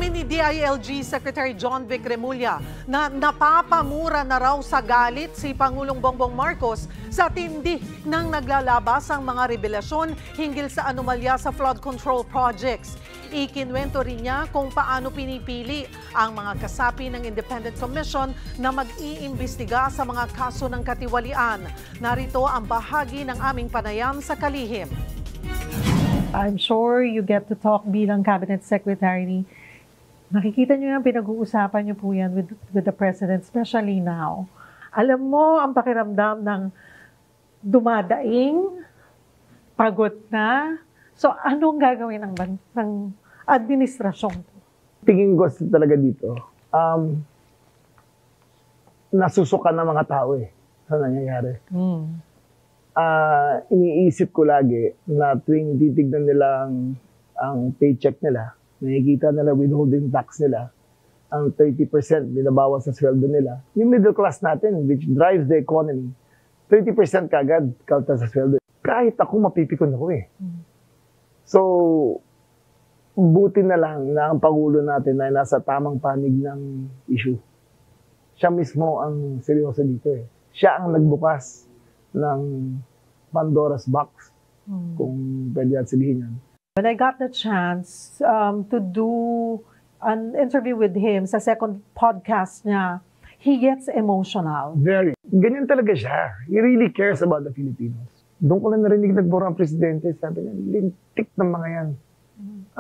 Inamin ni DILG Secretary John Vic Remulla na napapamura na raw sa galit si Pangulong Bongbong Marcos sa tindi ng naglalabas ang mga revelasyon hinggil sa anomalya sa flood control projects. Ikinwento rin niya kung paano pinipili ang mga kasapi ng Independent Commission na mag-iimbestiga sa mga kaso ng katiwalian. Narito ang bahagi ng aming panayam sa Kalihim. I'm sure you get to talk bilang Cabinet Secretary. Nakikita niyo yung pinag-uusapan niyo po yan with the President, especially now. Alam mo ang pakiramdam ng dumadaing, pagod na. So anong gagawin ng administrasyon? Tingin ko talaga dito, nasusukan ng mga tao sa nangyayari. Iniisip ko lagi na tuwing titignan nila ang paycheck nila, nakikita nila withholding tax nila, ang 30% binabawas sa sweldo nila. Yung middle class natin, which drives the economy, 30% kagad kalta sa sweldo. Kahit ako, mapipikon ako . So, buti na lang na ang Pangulo natin ay nasa tamang panig ng issue. Siya mismo ang seryoso dito . Siya ang nagbukas ng Pandora's box, kung pwede at sabihin yan. When I got the chance to do an interview with him sa second podcast niya, he gets emotional. Very. Ganyan talaga siya. He really cares about the Filipinos. Doon ko lang narinig nagbura ang presidente. Sabi niya, lintik ng mga yan.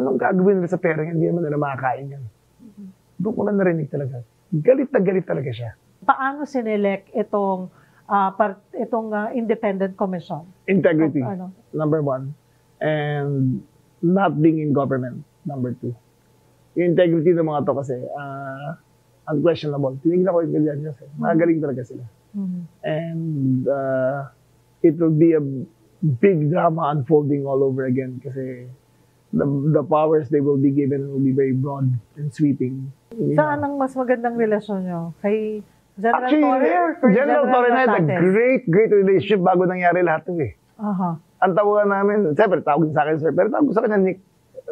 Anong gagawin nila sa pera yan? Hindi naman nila makakain yan. Doon ko lang narinig talaga. Galit na galit talaga siya. Paano sinelect itong independent commission? Integrity, number 1. And not being in government, number 2. Yung integrity ng mga to kasi, unquestionable. Tinignan ko yung ganyan kasi. Magaling talaga sila. And it will be a big drama unfolding all over again kasi the powers they will be given will be very broad and sweeping. Saan ang mas magandang relasyon nyo? Kay General Actually, Torre or General Torre had a great relationship bago nangyari lahat ito . Ang tawagan namin, siyempre tawag sa akin, sir, pero tawag sa kanya,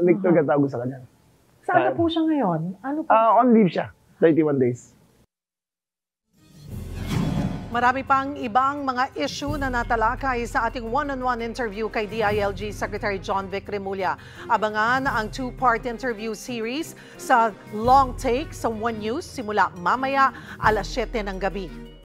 Nick talaga tawag sa kanya. Saan na po siya ngayon? Ano po? On leave siya, 31 days. Marami pang ibang mga issue na natalakay sa ating one-on-one interview kay DILG Secretary John Vic Remulla. Abangan ang 2-part interview series sa Long Take sa One News simula mamaya 7:00 ng gabi.